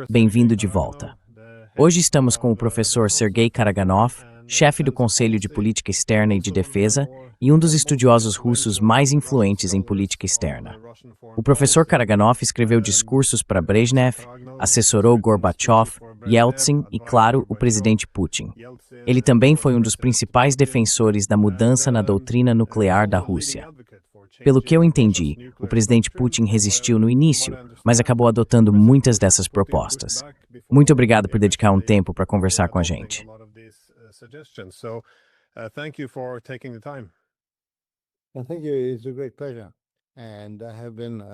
Bem-vindo de volta. Hoje estamos com o professor Sergei Karaganov, chefe do Conselho de Política Externa e de Defesa e um dos estudiosos russos mais influentes em política externa. O professor Karaganov escreveu discursos para Brezhnev, assessorou Gorbachev, Yeltsin e, claro, o presidente Putin. Ele também foi um dos principais defensores da mudança na doutrina nuclear da Rússia. Pelo que eu entendi, o presidente Putin resistiu no início, mas acabou adotando muitas dessas propostas. Muito obrigado por dedicar um tempo para conversar com a gente.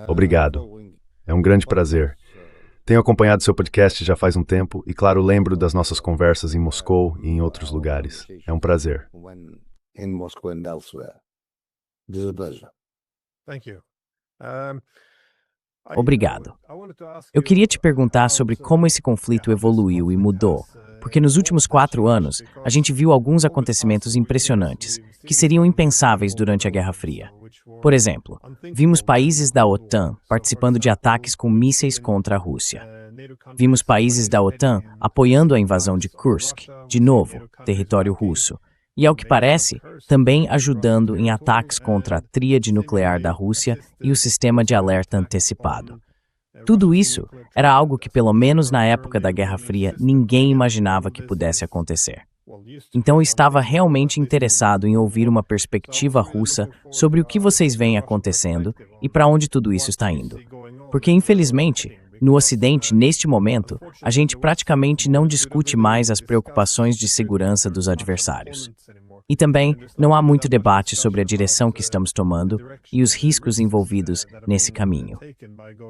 Obrigado. É um grande prazer. Tenho acompanhado seu podcast já faz um tempo e, claro, lembro das nossas conversas em Moscou e em outros lugares. É um prazer. Obrigado. Eu queria te perguntar sobre como esse conflito evoluiu e mudou, porque nos últimos 4 anos a gente viu alguns acontecimentos impressionantes, que seriam impensáveis durante a Guerra Fria. Por exemplo, vimos países da OTAN participando de ataques com mísseis contra a Rússia. Vimos países da OTAN apoiando a invasão de Kursk, de novo, território russo. E, ao que parece, também ajudando em ataques contra a tríade nuclear da Rússia e o sistema de alerta antecipado. Tudo isso era algo que, pelo menos na época da Guerra Fria, ninguém imaginava que pudesse acontecer. Então, eu estava realmente interessado em ouvir uma perspectiva russa sobre o que vocês veem acontecendo e para onde tudo isso está indo. Porque, infelizmente, no Ocidente, neste momento, a gente praticamente não discute mais as preocupações de segurança dos adversários. E também não há muito debate sobre a direção que estamos tomando e os riscos envolvidos nesse caminho.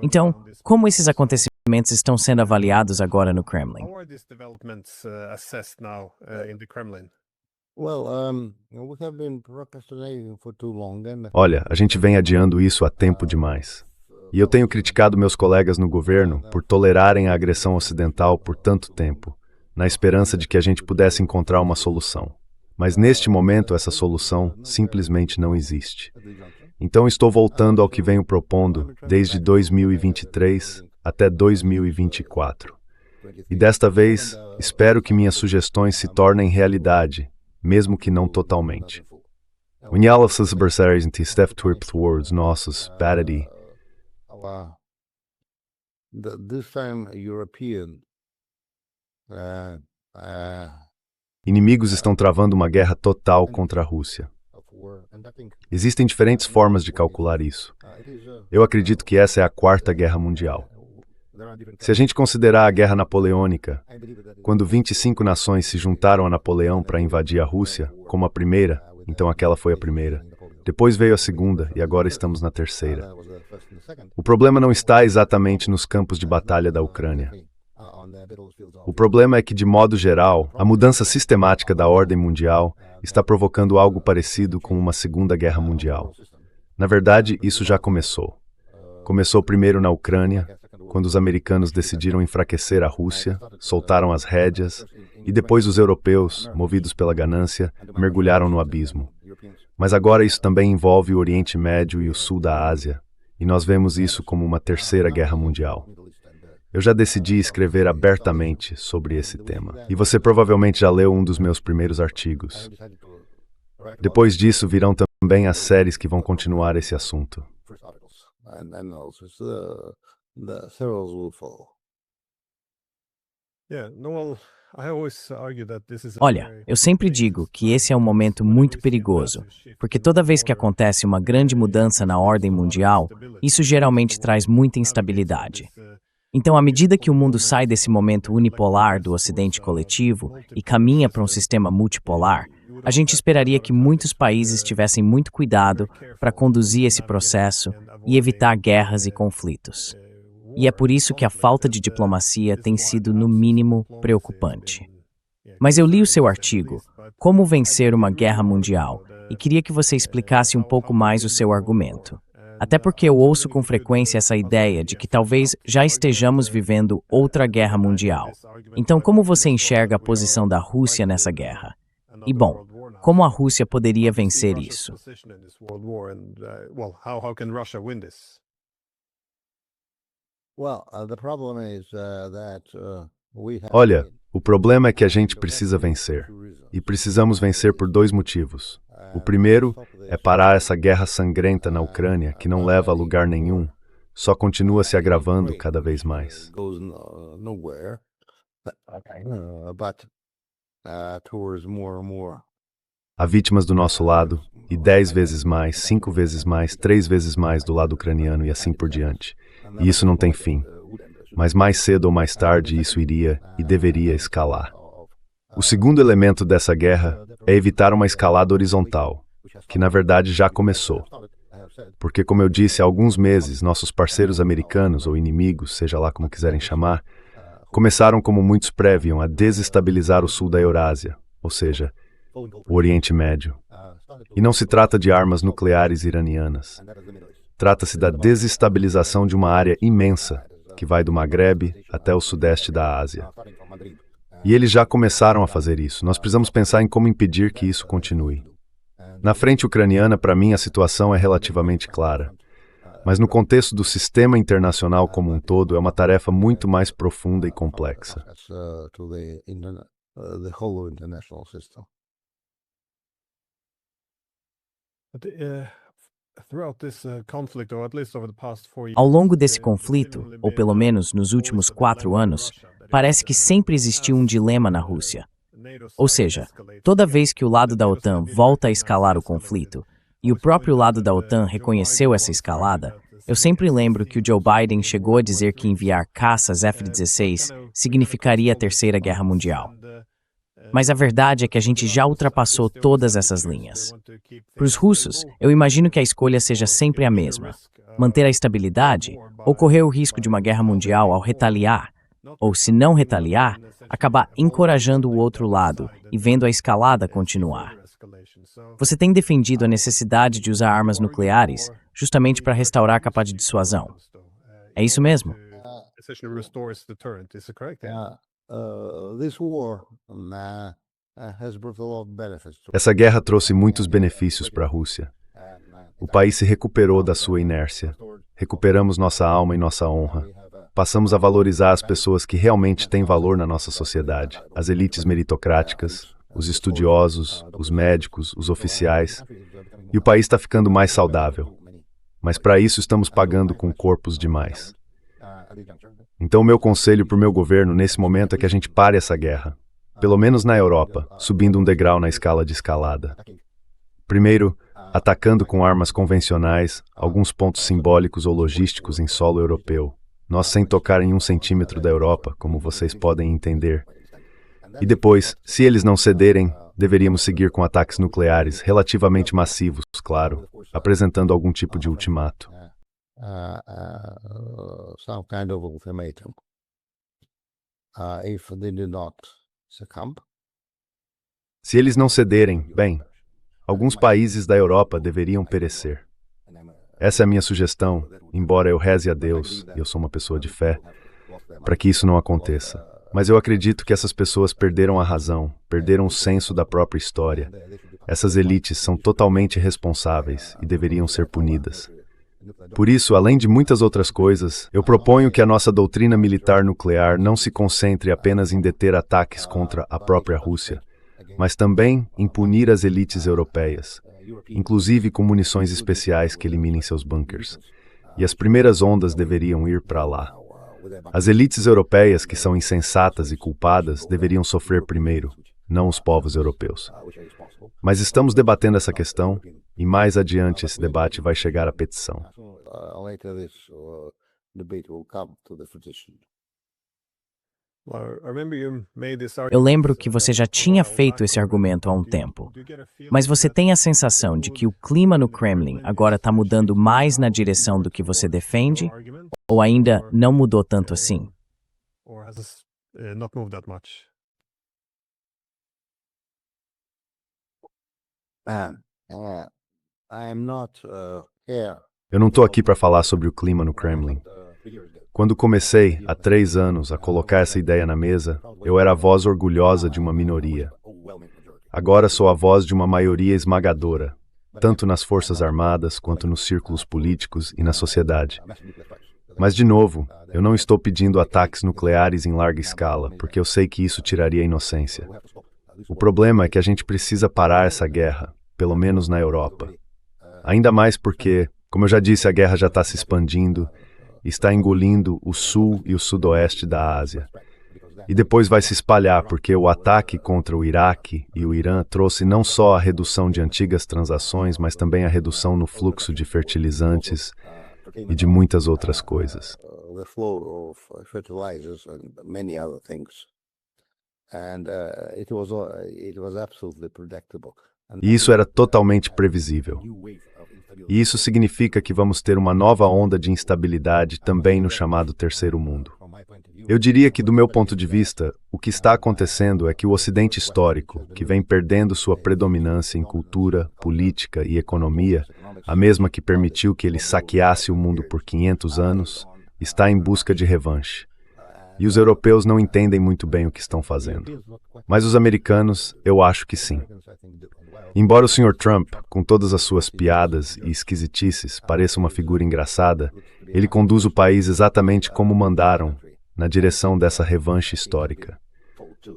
Então, como esses acontecimentos estão sendo avaliados agora no Kremlin? Olha, a gente vem adiando isso há tempo demais. E eu tenho criticado meus colegas no governo por tolerarem a agressão ocidental por tanto tempo, na esperança de que a gente pudesse encontrar uma solução. Mas neste momento essa solução simplesmente não existe. Então estou voltando ao que venho propondo desde 2023 até 2024. E desta vez, espero que minhas sugestões se tornem realidade, mesmo que não totalmente. Unhela se berceres em Steph Twerp Words nossos, Batity. Inimigos estão travando uma guerra total contra a Rússia. Existem diferentes formas de calcular isso. Eu acredito que essa é a 4ª Guerra Mundial. Se a gente considerar a Guerra Napoleônica, quando 25 nações se juntaram a Napoleão para invadir a Rússia, como a primeira, então aquela foi a primeira. Depois veio a segunda e agora estamos na terceira. O problema não está exatamente nos campos de batalha da Ucrânia. O problema é que, de modo geral, a mudança sistemática da ordem mundial está provocando algo parecido com uma Segunda Guerra Mundial. Na verdade, isso já começou. Começou primeiro na Ucrânia, quando os americanos decidiram enfraquecer a Rússia, soltaram as rédeas, e depois os europeus, movidos pela ganância, mergulharam no abismo. Mas agora isso também envolve o Oriente Médio e o Sul da Ásia, e nós vemos isso como uma Terceira Guerra Mundial. Eu já decidi escrever abertamente sobre esse tema, e você provavelmente já leu um dos meus primeiros artigos. Depois disso virão também as séries que vão continuar esse assunto. Olha, eu sempre digo que esse é um momento muito perigoso, porque toda vez que acontece uma grande mudança na ordem mundial, isso geralmente traz muita instabilidade. Então, à medida que o mundo sai desse momento unipolar do Ocidente coletivo e caminha para um sistema multipolar, a gente esperaria que muitos países tivessem muito cuidado para conduzir esse processo e evitar guerras e conflitos. E é por isso que a falta de diplomacia tem sido, no mínimo, preocupante. Mas eu li o seu artigo, Como Vencer uma Guerra Mundial, e queria que você explicasse um pouco mais o seu argumento. Até porque eu ouço com frequência essa ideia de que talvez já estejamos vivendo outra guerra mundial. Então, como você enxerga a posição da Rússia nessa guerra? E, bom, como a Rússia poderia vencer isso? Olha, o problema é que a gente precisa vencer. E precisamos vencer por dois motivos. O primeiro é parar essa guerra sangrenta na Ucrânia, que não leva a lugar nenhum, só continua se agravando cada vez mais. Há vítimas do nosso lado, e 10 vezes mais, 5 vezes mais, 3 vezes mais do lado ucraniano e assim por diante. E isso não tem fim. Mas mais cedo ou mais tarde isso iria e deveria escalar. O segundo elemento dessa guerra é evitar uma escalada horizontal, que na verdade já começou. Porque, como eu disse há alguns meses, nossos parceiros americanos ou inimigos, seja lá como quiserem chamar, começaram, como muitos previam, a desestabilizar o sul da Eurásia, ou seja, o Oriente Médio. E não se trata de armas nucleares iranianas. Trata-se da desestabilização de uma área imensa, que vai do Maghreb até o sudeste da Ásia. E eles já começaram a fazer isso. Nós precisamos pensar em como impedir que isso continue. Na frente ucraniana, para mim, a situação é relativamente clara. Mas no contexto do sistema internacional como um todo, é uma tarefa muito mais profunda e complexa. Ao longo desse conflito, ou pelo menos nos últimos 4 anos, parece que sempre existiu um dilema na Rússia. Ou seja, toda vez que o lado da OTAN volta a escalar o conflito, e o próprio lado da OTAN reconheceu essa escalada, eu sempre lembro que o Joe Biden chegou a dizer que enviar caças F-16 significaria a Terceira Guerra Mundial. Mas a verdade é que a gente já ultrapassou todas essas linhas. Para os russos, eu imagino que a escolha seja sempre a mesma: manter a estabilidade ou correr o risco de uma guerra mundial ao retaliar, ou se não retaliar, acabar encorajando o outro lado e vendo a escalada continuar. Você tem defendido a necessidade de usar armas nucleares justamente para restaurar a capacidade de dissuasão. É isso mesmo? Essa guerra trouxe muitos benefícios para a Rússia. O país se recuperou da sua inércia. Recuperamos nossa alma e nossa honra. Passamos a valorizar as pessoas que realmente têm valor na nossa sociedade, as elites meritocráticas, os estudiosos, os médicos, os oficiais. E o país está ficando mais saudável. Mas para isso estamos pagando com corpos demais. Então o meu conselho para o meu governo nesse momento é que a gente pare essa guerra, pelo menos na Europa, subindo um degrau na escala de escalada. Primeiro, atacando com armas convencionais alguns pontos simbólicos ou logísticos em solo europeu, nós sem tocar em 1 centímetro da Europa, como vocês podem entender. E depois, se eles não cederem, deveríamos seguir com ataques nucleares relativamente massivos, claro, apresentando algum tipo de ultimato. Some kind of ultimatum. If they do not succumb. Se eles não cederem, bem, alguns países da Europa deveriam perecer. Essa é a minha sugestão, embora eu reze a Deus, e eu sou uma pessoa de fé, para que isso não aconteça. Mas eu acredito que essas pessoas perderam a razão, perderam o senso da própria história. Essas elites são totalmente responsáveis e deveriam ser punidas. Por isso, além de muitas outras coisas, eu proponho que a nossa doutrina militar nuclear não se concentre apenas em deter ataques contra a própria Rússia, mas também em punir as elites europeias, inclusive com munições especiais que eliminem seus bunkers. E as primeiras ondas deveriam ir para lá. As elites europeias, que são insensatas e culpadas, deveriam sofrer primeiro, não os povos europeus. Mas estamos debatendo essa questão, e mais adiante esse debate vai chegar à petição. Eu lembro que você já tinha feito esse argumento há um tempo, mas você tem a sensação de que o clima no Kremlin agora está mudando mais na direção do que você defende, ou ainda não mudou tanto assim? Eu não estou aqui para falar sobre o clima no Kremlin. Quando comecei, há 3 anos, a colocar essa ideia na mesa, eu era a voz orgulhosa de uma minoria. Agora sou a voz de uma maioria esmagadora, tanto nas Forças Armadas quanto nos círculos políticos e na sociedade. Mas, de novo, Eu não estou pedindo ataques nucleares em larga escala, porque eu sei que isso tiraria a inocência. O problema é que a gente precisa parar essa guerra, pelo menos na Europa. Ainda mais porque, como eu já disse, a guerra já está se expandindo e está engolindo o sul e o sudoeste da Ásia. E depois vai se espalhar, porque o ataque contra o Iraque e o Irã trouxe não só a redução de antigas transações, mas também a redução no fluxo de fertilizantes e de muitas outras coisas. The flow of fertilizers and many other things. And it was absolutely predictable. E isso era totalmente previsível. E isso significa que vamos ter uma nova onda de instabilidade também no chamado Terceiro Mundo. Eu diria que, do meu ponto de vista, o que está acontecendo é que o Ocidente histórico, que vem perdendo sua predominância em cultura, política e economia, a mesma que permitiu que ele saqueasse o mundo por 500 anos, está em busca de revanche. E os europeus não entendem muito bem o que estão fazendo. Mas os americanos, eu acho que sim. Embora o Sr. Trump, com todas as suas piadas e esquisitices, pareça uma figura engraçada, ele conduz o país exatamente como mandaram, na direção dessa revanche histórica.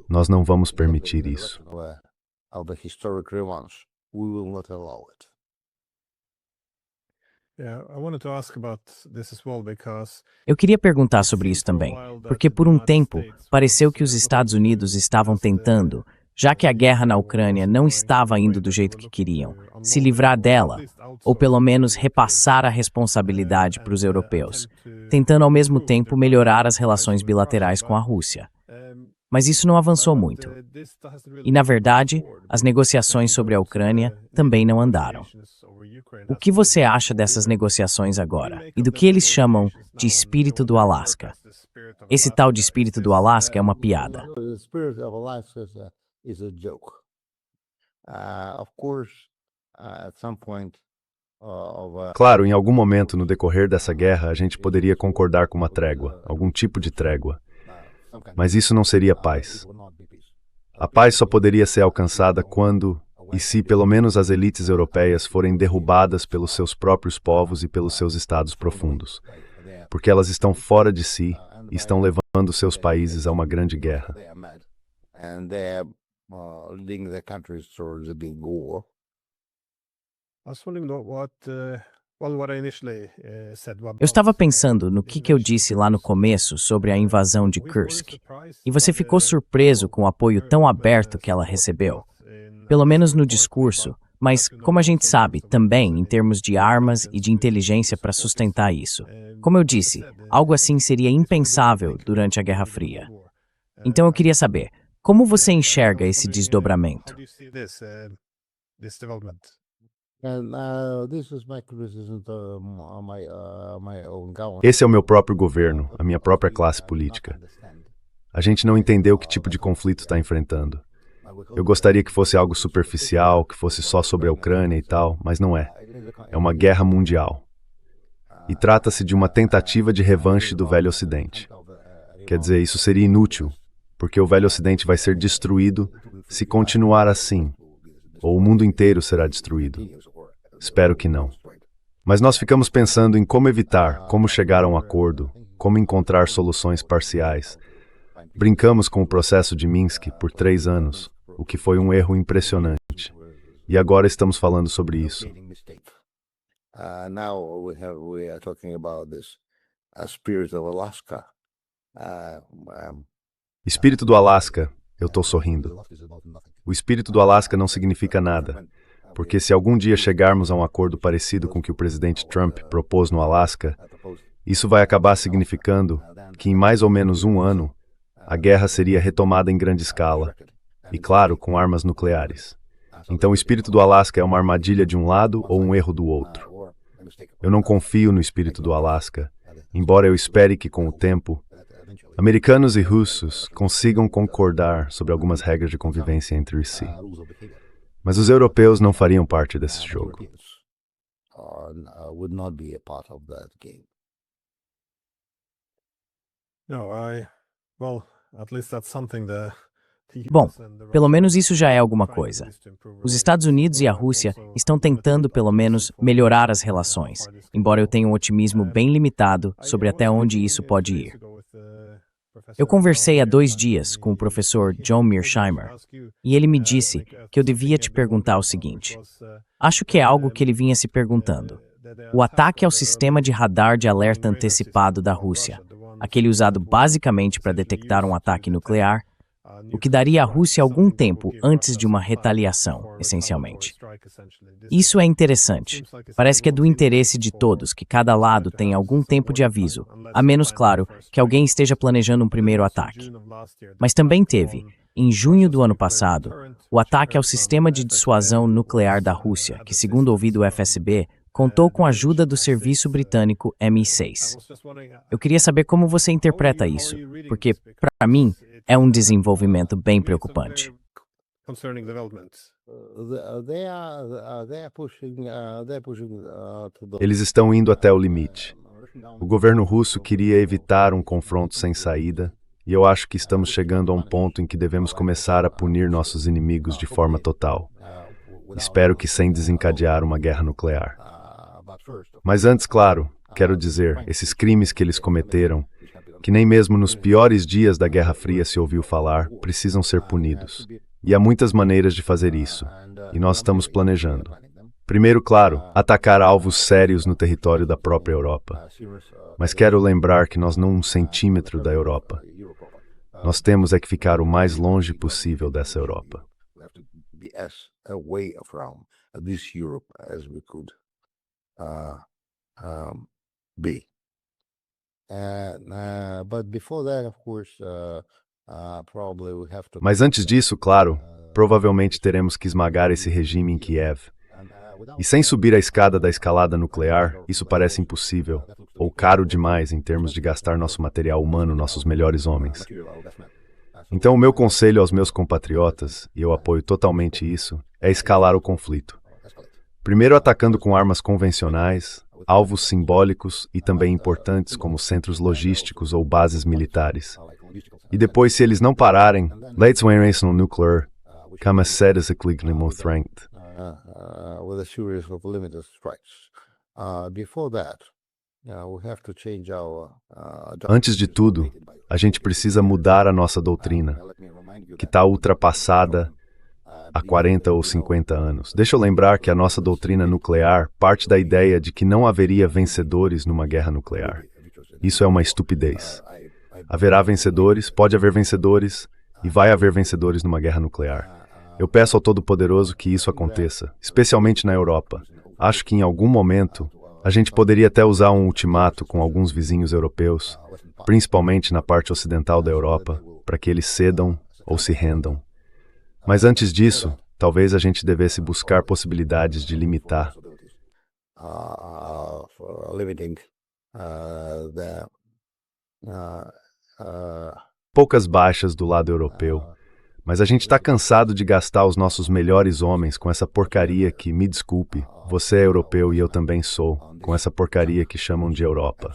Nós não vamos permitir isso. Eu queria perguntar sobre isso também, porque por um tempo pareceu que os Estados Unidos estavam tentando, já que a guerra na Ucrânia não estava indo do jeito que queriam, se livrar dela, ou pelo menos repassar a responsabilidade para os europeus, tentando ao mesmo tempo melhorar as relações bilaterais com a Rússia. Mas isso não avançou muito. E, na verdade, as negociações sobre a Ucrânia também não andaram. O que você acha dessas negociações agora e do que eles chamam de espírito do Alasca? Esse tal de espírito do Alasca é uma piada. The spirit of Alaska is a joke. Of course, at some point Claro, em algum momento no decorrer dessa guerra, a gente poderia concordar com uma trégua, algum tipo de trégua. Mas isso não seria paz. A paz só poderia ser alcançada quando, e se pelo menos as elites europeias forem derrubadas pelos seus próprios povos e pelos seus estados profundos, porque elas estão fora de si e estão levando seus países a uma grande guerra. Eu estava pensando no que eu disse lá no começo sobre a invasão de Kursk, e você ficou surpreso com o apoio tão aberto que ela recebeu. Pelo menos no discurso, mas, como a gente sabe, também em termos de armas e de inteligência para sustentar isso. Como eu disse, algo assim seria impensável durante a Guerra Fria. Então eu queria saber, como você enxerga esse desdobramento? Esse é o meu próprio governo, a minha própria classe política. A gente não entendeu que tipo de conflito está enfrentando. Eu gostaria que fosse algo superficial, que fosse só sobre a Ucrânia e tal, mas não é. É uma guerra mundial. E trata-se de uma tentativa de revanche do Velho Ocidente. Quer dizer, isso seria inútil, porque o Velho Ocidente vai ser destruído se continuar assim, ou o mundo inteiro será destruído. Espero que não. Mas nós ficamos pensando em como evitar, como chegar a um acordo, como encontrar soluções parciais. Brincamos com o processo de Minsk por 3 anos, o que foi um erro impressionante. E agora estamos falando sobre isso. We are talking about this spirit of Alaska. Espírito do Alasca, eu estou sorrindo. O espírito do Alasca não significa nada, porque se algum dia chegarmos a um acordo parecido com o que o presidente Trump propôs no Alasca, isso vai acabar significando que em mais ou menos 1 ano, a guerra seria retomada em grande escala, e claro, com armas nucleares. Então o espírito do Alasca é uma armadilha de um lado ou um erro do outro. Eu não confio no espírito do Alasca, embora eu espere que com o tempo, americanos e russos consigam concordar sobre algumas regras de convivência entre si. Mas os europeus não fariam parte desse jogo. Bom, pelo menos isso já é alguma coisa. Os Estados Unidos e a Rússia estão tentando, pelo menos, melhorar as relações, embora eu tenha um otimismo bem limitado sobre até onde isso pode ir. Eu conversei há 2 dias com o professor John Mearsheimer, e ele me disse que eu devia te perguntar o seguinte. Acho que é algo que ele vinha se perguntando. O ataque ao sistema de radar de alerta antecipado da Rússia, aquele usado basicamente para detectar um ataque nuclear, o que daria à Rússia algum tempo antes de uma retaliação, essencialmente. Isso é interessante. Parece que é do interesse de todos que cada lado tenha algum tempo de aviso, a menos, claro, que alguém esteja planejando um primeiro ataque. Mas também teve, em junho do ano passado, o ataque ao sistema de dissuasão nuclear da Rússia, que, segundo ouvi do FSB, contou com a ajuda do serviço britânico MI6. Eu queria saber como você interpreta isso, porque, para mim, é um desenvolvimento bem preocupante. Eles estão indo até o limite. O governo russo queria evitar um confronto sem saída, e eu acho que estamos chegando a um ponto em que devemos começar a punir nossos inimigos de forma total. Espero que sem desencadear uma guerra nuclear. Mas antes, claro, quero dizer, esses crimes que eles cometeram, que nem mesmo nos piores dias da Guerra Fria se ouviu falar, precisam ser punidos. E há muitas maneiras de fazer isso, e nós estamos planejando. Primeiro, claro, atacar alvos sérios no território da própria Europa. Mas quero lembrar que nós não 1 centímetro da Europa. Nós temos é que ficar o mais longe possível dessa Europa. Mas antes disso, claro, provavelmente teremos que esmagar esse regime em Kiev. E sem subir a escada da escalada nuclear, isso parece impossível, ou caro demais em termos de gastar nosso material humano, nossos melhores homens. Então o meu conselho aos meus compatriotas, e eu apoio totalmente isso, é escalar o conflito. Primeiro atacando com armas convencionais, alvos simbólicos e também importantes como centros logísticos ou bases militares. E depois, se eles não pararem, let's win no nuclear, come a set as a clickly more strength. With a series of limited strikes. Before that, we have to change our. Antes de tudo, a gente precisa mudar a nossa doutrina, que está ultrapassada há 40 ou 50 anos. Deixa eu lembrar que a nossa doutrina nuclear parte da ideia de que não haveria vencedores numa guerra nuclear. Isso é uma estupidez. Haverá vencedores, pode haver vencedores, e vai haver vencedores numa guerra nuclear. Eu peço ao Todo-Poderoso que isso aconteça, especialmente na Europa. Acho que em algum momento a gente poderia até usar um ultimato com alguns vizinhos europeus, principalmente na parte ocidental da Europa, para que eles cedam ou se rendam. Mas antes disso, talvez a gente devesse buscar possibilidades de limitar. Poucas baixas do lado europeu. Mas a gente está cansado de gastar os nossos melhores homens com essa porcaria que, me desculpe, você é europeu e eu também sou, com essa porcaria que chamam de Europa.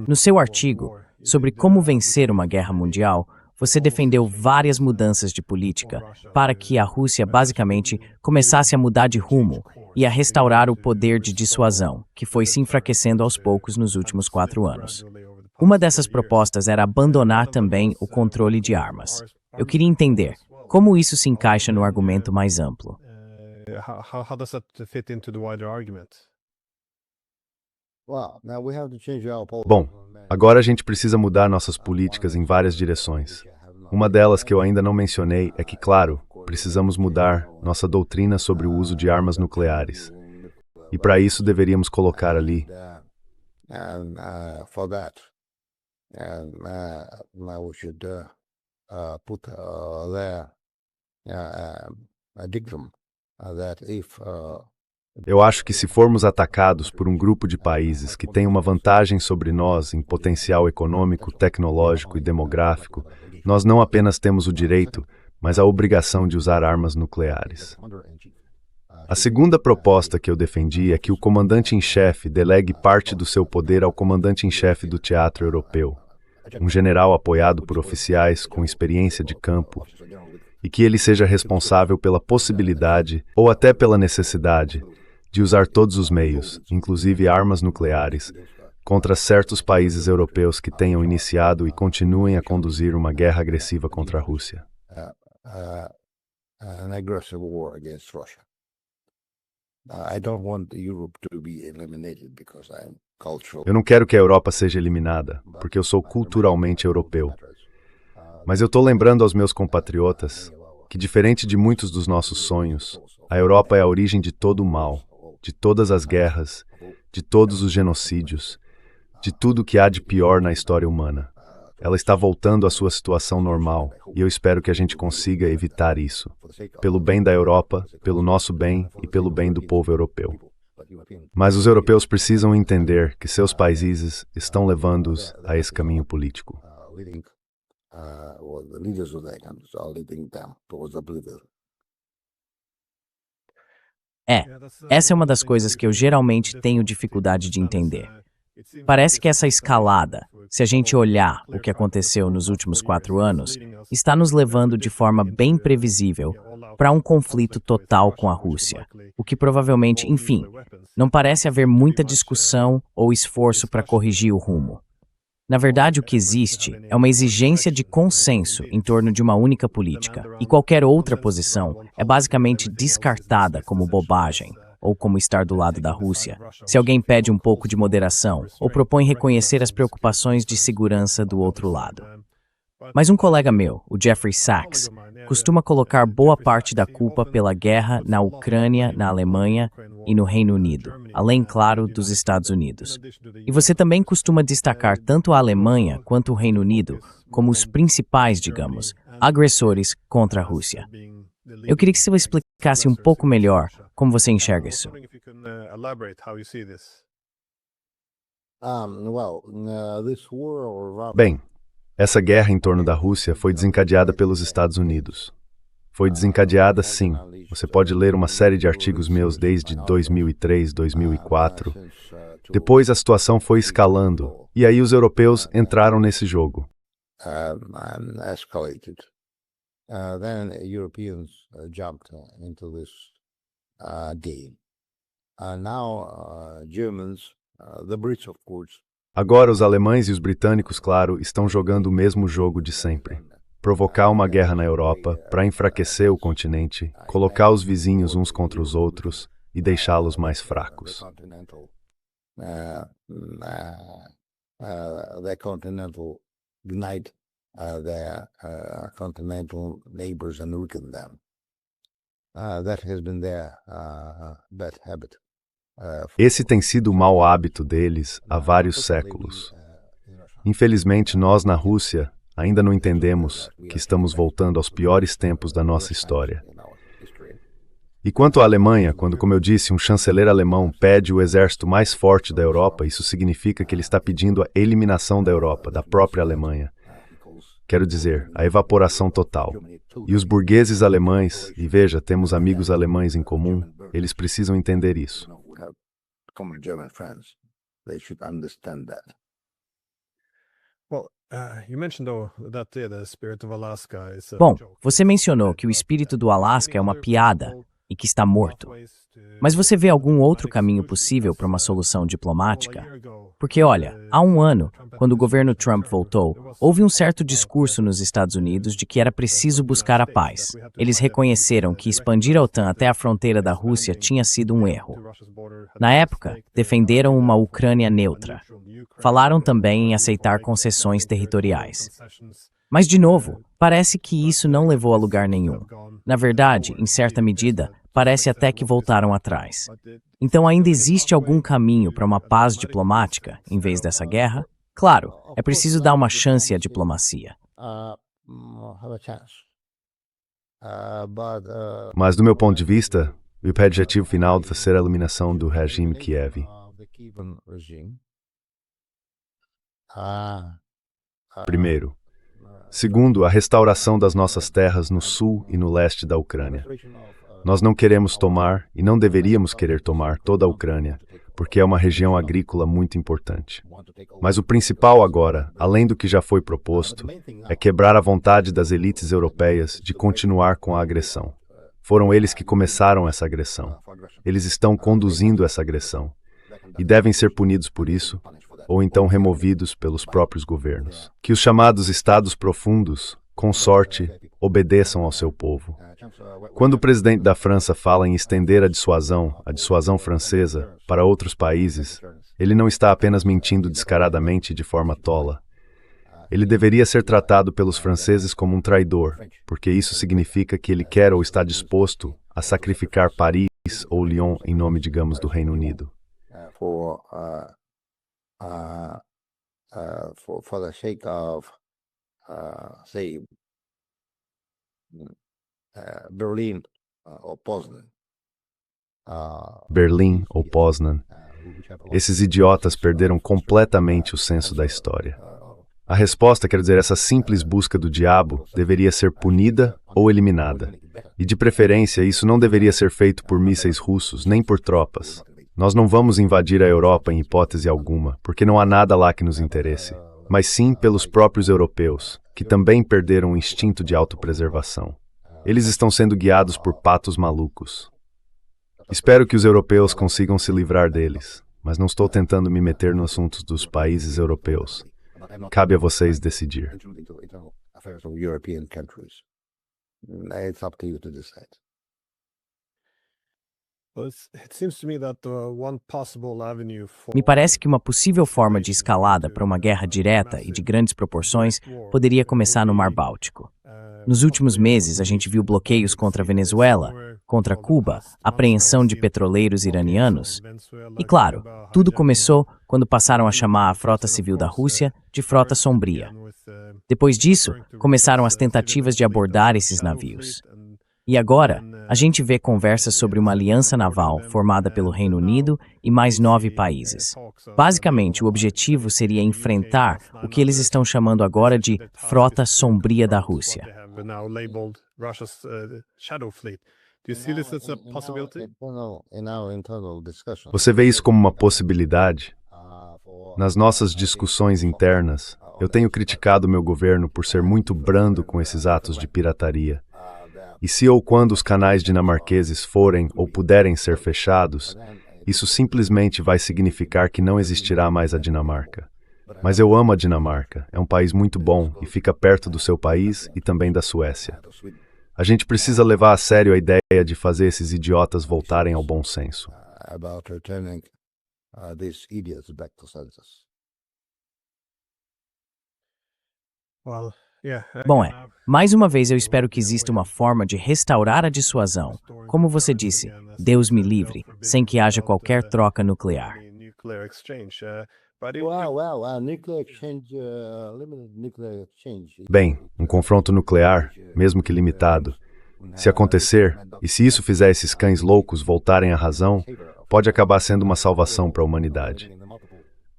No seu artigo sobre como vencer uma guerra mundial, você defendeu várias mudanças de política para que a Rússia basicamente começasse a mudar de rumo e a restaurar o poder de dissuasão, que foi se enfraquecendo aos poucos nos últimos 4 anos. Uma dessas propostas era abandonar também o controle de armas. Eu queria entender como isso se encaixa no argumento mais amplo. Bom, agora a gente precisa mudar nossas políticas em várias direções. Uma delas que eu ainda não mencionei é que, claro, precisamos mudar nossa doutrina sobre o uso de armas nucleares. E para isso deveríamos colocar ali eu acho que se formos atacados por um grupo de países que tem uma vantagem sobre nós em potencial econômico, tecnológico e demográfico, nós não apenas temos o direito, mas a obrigação de usar armas nucleares. A segunda proposta que eu defendi é que o comandante-em-chefe delegue parte do seu poder ao comandante-em-chefe do teatro europeu, um general apoiado por oficiais com experiência de campo, e que ele seja responsável pela possibilidade, ou até pela necessidade, de usar todos os meios, inclusive armas nucleares, contra certos países europeus que tenham iniciado e continuem a conduzir uma guerra agressiva contra a Rússia. An aggressive war against Russia. I don't want Europe to be eliminated because I'm cultural. Eu não quero que a Europa seja eliminada, porque eu sou culturalmente europeu. Mas eu estou lembrando aos meus compatriotas que, diferente de muitos dos nossos sonhos, a Europa é a origem de todo o mal, de todas as guerras, de todos os genocídios, de tudo que há de pior na história humana. Ela está voltando à sua situação normal, e eu espero que a gente consiga evitar isso, pelo bem da Europa, pelo nosso bem e pelo bem do povo europeu. Mas os europeus precisam entender que seus países estão levando-os a esse caminho político. Essa é uma das coisas que eu geralmente tenho dificuldade de entender. Parece que essa escalada, se a gente olhar o que aconteceu nos últimos 4 anos, está nos levando de forma bem previsível para um conflito total com a Rússia, o que provavelmente, enfim, não parece haver muita discussão ou esforço para corrigir o rumo. Na verdade, o que existe é uma exigência de consenso em torno de uma única política, e qualquer outra posição é basicamente descartada como bobagem, ou como estar do lado da Rússia, se alguém pede um pouco de moderação ou propõe reconhecer as preocupações de segurança do outro lado. Mas um colega meu, o Jeffrey Sachs, costuma colocar boa parte da culpa pela guerra na Ucrânia, na Alemanha e no Reino Unido, além, claro, dos Estados Unidos. E você também costuma destacar tanto a Alemanha quanto o Reino Unido como os principais, digamos, agressores contra a Rússia. Eu queria que você explicasse um pouco melhor como você enxerga isso. Bem, essa guerra em torno da Rússia foi desencadeada pelos Estados Unidos. Foi desencadeada, sim. Você pode ler uma série de artigos meus desde 2003, 2004. Depois a situação foi escalando, e aí os europeus entraram nesse jogo. Then Europeans jumped into this game. Now Germans, the Brits, of course. Agora os alemães e os britânicos, claro, estão jogando o mesmo jogo de sempre. Provocar uma guerra na Europa para enfraquecer o continente, colocar os vizinhos uns contra os outros e deixá-los mais fracos. The continental unite their continental neighbors and weaken them. That has been their bad habit. Esse tem sido o mau hábito deles há vários séculos. Infelizmente, nós na Rússia ainda não entendemos que estamos voltando aos piores tempos da nossa história. E quanto à Alemanha, quando, como eu disse, um chanceler alemão pede o exército mais forte da Europa, isso significa que ele está pedindo a eliminação da Europa, da própria Alemanha. Quero dizer, a evaporação total. E os burgueses alemães, e veja, temos amigos alemães em comum, eles precisam entender isso. Bom, você mencionou que o espírito do Alasca é uma piada e que está morto. Mas você vê algum outro caminho possível para uma solução diplomática? Porque, olha, há um ano, quando o governo Trump voltou, houve um certo discurso nos Estados Unidos de que era preciso buscar a paz. Eles reconheceram que expandir a OTAN até a fronteira da Rússia tinha sido um erro. Na época, defenderam uma Ucrânia neutra. Falaram também em aceitar concessões territoriais. Mas, de novo, parece que isso não levou a lugar nenhum. Na verdade, em certa medida, parece até que voltaram atrás. Então ainda existe algum caminho para uma paz diplomática, em vez dessa guerra? Claro, é preciso dar uma chance à diplomacia. Mas, do meu ponto de vista, o objetivo final deve ser a eliminação do regime Kiev. Primeiro. Segundo, a restauração das nossas terras no sul e no leste da Ucrânia. Nós não queremos tomar e não deveríamos querer tomar toda a Ucrânia, porque é uma região agrícola muito importante. Mas o principal agora, além do que já foi proposto, é quebrar a vontade das elites europeias de continuar com a agressão. Foram eles que começaram essa agressão. Eles estão conduzindo essa agressão e devem ser punidos por isso, ou então removidos pelos próprios governos. Que os chamados estados profundos, com sorte, obedeçam ao seu povo. Quando o presidente da França fala em estender a dissuasão francesa, para outros países, ele não está apenas mentindo descaradamente de forma tola. Ele deveria ser tratado pelos franceses como um traidor, porque isso significa que ele quer ou está disposto a sacrificar Paris ou Lyon em nome, digamos, do Reino Unido. For the sake of, say, Berlin or Poznan. Berlim ou Poznan. Esses idiotas perderam completamente o senso da história. A resposta, quer dizer, essa simples busca do diabo, deveria ser punida ou eliminada. E de preferência, isso não deveria ser feito por mísseis russos, nem por tropas. Nós não vamos invadir a Europa em hipótese alguma, porque não há nada lá que nos interesse, mas sim pelos próprios europeus, que também perderam o instinto de autopreservação. Eles estão sendo guiados por patos malucos. Espero que os europeus consigam se livrar deles, mas não estou tentando me meter nos assuntos dos países europeus. Cabe a vocês decidir. Me parece que uma possível forma de escalada para uma guerra direta e de grandes proporções poderia começar no Mar Báltico. Nos últimos meses, a gente viu bloqueios contra a Venezuela, contra Cuba, apreensão de petroleiros iranianos. E claro, tudo começou quando passaram a chamar a frota civil da Rússia de frota sombria. Depois disso, começaram as tentativas de abordar esses navios. E agora, a gente vê conversas sobre uma aliança naval formada pelo Reino Unido e mais 9 países. Basicamente, o objetivo seria enfrentar o que eles estão chamando agora de frota sombria da Rússia. Você vê isso como uma possibilidade? Nas nossas discussões internas, eu tenho criticado meu governo por ser muito brando com esses atos de pirataria. E se ou quando os canais dinamarqueses forem ou puderem ser fechados, isso simplesmente vai significar que não existirá mais a Dinamarca. Mas eu amo a Dinamarca, é um país muito bom e fica perto do seu país e também da Suécia. A gente precisa levar a sério a ideia de fazer esses idiotas voltarem ao bom senso. Bom, mais uma vez eu espero que exista uma forma de restaurar a dissuasão. Como você disse, Deus me livre, sem que haja qualquer troca nuclear. Bem, um confronto nuclear, mesmo que limitado, se acontecer, e se isso fizer esses cães loucos voltarem à razão, pode acabar sendo uma salvação para a humanidade.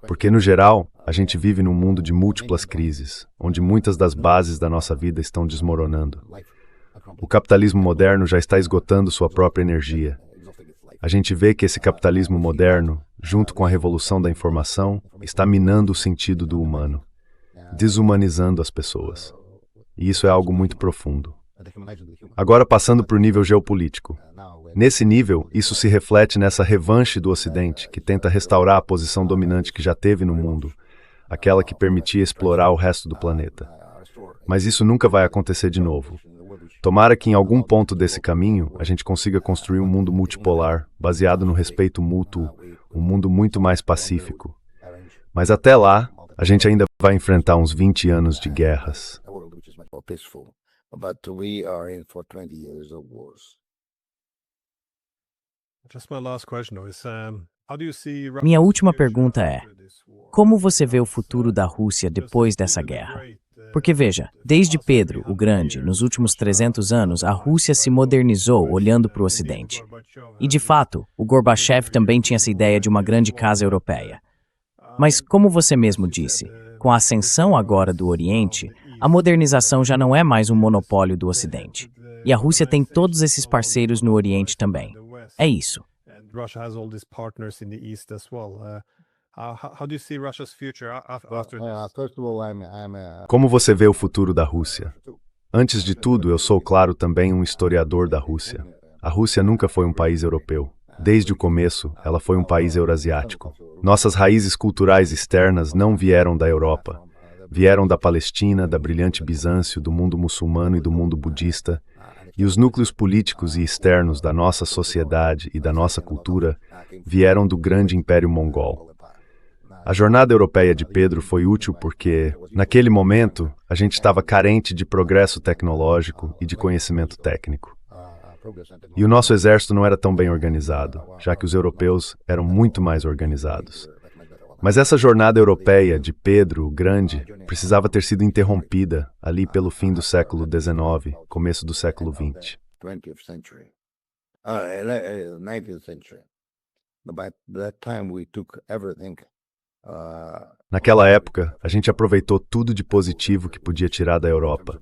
Porque, no geral, a gente vive num mundo de múltiplas crises, onde muitas das bases da nossa vida estão desmoronando. O capitalismo moderno já está esgotando sua própria energia. A gente vê que esse capitalismo moderno, junto com a revolução da informação, está minando o sentido do humano, desumanizando as pessoas. E isso é algo muito profundo. Agora, passando para o nível geopolítico. Nesse nível, isso se reflete nessa revanche do Ocidente, que tenta restaurar a posição dominante que já teve no mundo, aquela que permitia explorar o resto do planeta. Mas isso nunca vai acontecer de novo. Tomara que em algum ponto desse caminho a gente consiga construir um mundo multipolar, baseado no respeito mútuo, um mundo muito mais pacífico. Mas até lá, a gente ainda vai enfrentar uns 20 anos de guerras. Minha última pergunta é: como você vê o futuro da Rússia depois dessa guerra? Porque veja, desde Pedro o Grande, nos últimos 300 anos, a Rússia se modernizou olhando para o Ocidente. E de fato, o Gorbachev também tinha essa ideia de uma grande casa europeia. Mas como você mesmo disse, com a ascensão agora do Oriente, a modernização já não é mais um monopólio do Ocidente. E a Rússia tem todos esses parceiros no Oriente também. É isso. First of all, Como você vê o futuro da Rússia? Antes de tudo, eu sou, claro, também um historiador da Rússia. A Rússia nunca foi um país europeu. Desde o começo, ela foi um país eurasiático. Nossas raízes culturais externas não vieram da Europa. Vieram da Palestina, da brilhante Bizâncio, do mundo muçulmano e do mundo budista. E os núcleos políticos e externos da nossa sociedade e da nossa cultura vieram do grande Império Mongol. A jornada europeia de Pedro foi útil porque, naquele momento, a gente estava carente de progresso tecnológico e de conhecimento técnico. E o nosso exército não era tão bem organizado, já que os europeus eram muito mais organizados. Mas essa jornada europeia de Pedro o Grande precisava ter sido interrompida ali pelo fim do século XIX, começo do século XX. 19th century. By that time we took everything. Naquela época, a gente aproveitou tudo de positivo que podia tirar da Europa,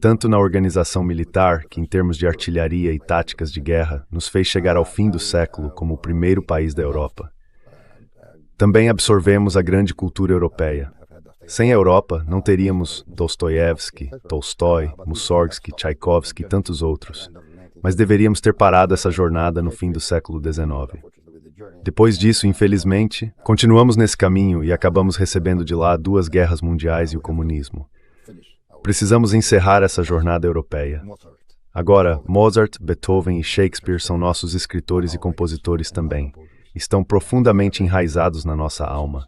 tanto na organização militar, que em termos de artilharia e táticas de guerra, nos fez chegar ao fim do século como o primeiro país da Europa. Também absorvemos a grande cultura europeia. Sem a Europa, não teríamos Dostoiévski, Tolstói, Mussorgsky, Tchaikovsky e tantos outros. Mas deveríamos ter parado essa jornada no fim do século XIX. Depois disso, infelizmente, continuamos nesse caminho e acabamos recebendo de lá 2 guerras mundiais e o comunismo. Precisamos encerrar essa jornada europeia. Agora, Mozart, Beethoven e Shakespeare são nossos escritores e compositores também. Estão profundamente enraizados na nossa alma.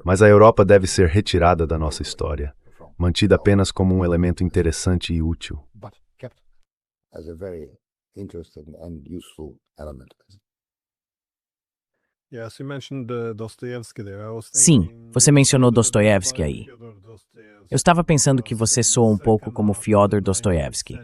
Mas a Europa deve ser retirada da nossa história, mantida apenas como um elemento interessante e útil. Sim, você mencionou Dostoiévski aí. Eu estava pensando que você soa um pouco como Fyodor Dostoiévski,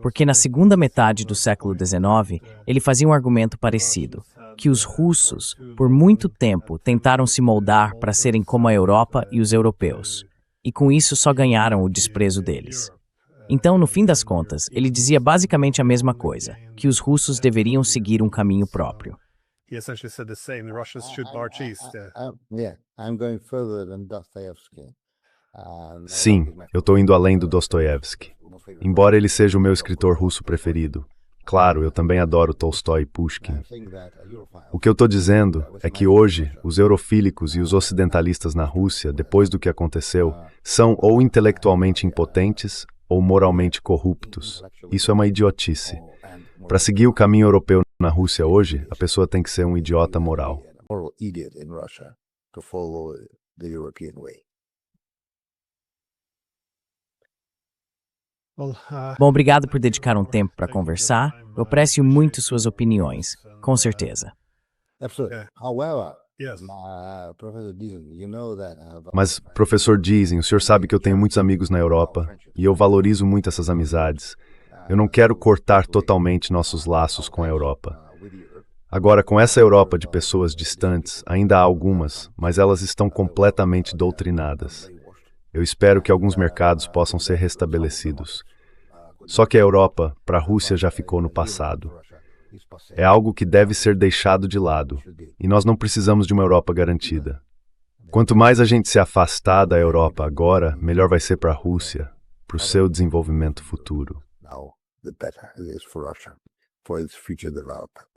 porque na segunda metade do século XIX, ele fazia um argumento parecido, que os russos, por muito tempo, tentaram se moldar para serem como a Europa e os europeus, e com isso só ganharam o desprezo deles. Então, no fim das contas, ele dizia basicamente a mesma coisa, que os russos deveriam seguir um caminho próprio. He essentially said the same. The Russians should march east. I'm going further than Dostoevsky. Sim, eu estou indo além do Dostoiévski. Embora ele seja o meu escritor russo preferido. Claro, eu também adoro Tolstói e Pushkin. O que eu estou dizendo é que hoje, os eurofílicos e os ocidentalistas na Rússia, depois do que aconteceu, são ou intelectualmente impotentes ou moralmente corruptos. Isso é uma idiotice. Para seguir o caminho europeu na Rússia hoje, a pessoa tem que ser um idiota moral. Bom, obrigado por dedicar um tempo para conversar. Eu aprecio muito suas opiniões, com certeza. Mas, professor Giesen, o senhor sabe que eu tenho muitos amigos na Europa e eu valorizo muito essas amizades. Eu não quero cortar totalmente nossos laços com a Europa. Agora, com essa Europa de pessoas distantes, ainda há algumas, mas elas estão completamente doutrinadas. Eu espero que alguns mercados possam ser restabelecidos. Só que a Europa, para a Rússia, já ficou no passado. É algo que deve ser deixado de lado, e nós não precisamos de uma Europa garantida. Quanto mais a gente se afastar da Europa agora, melhor vai ser para a Rússia, para o seu desenvolvimento futuro. The better it is for Russia, for its future development.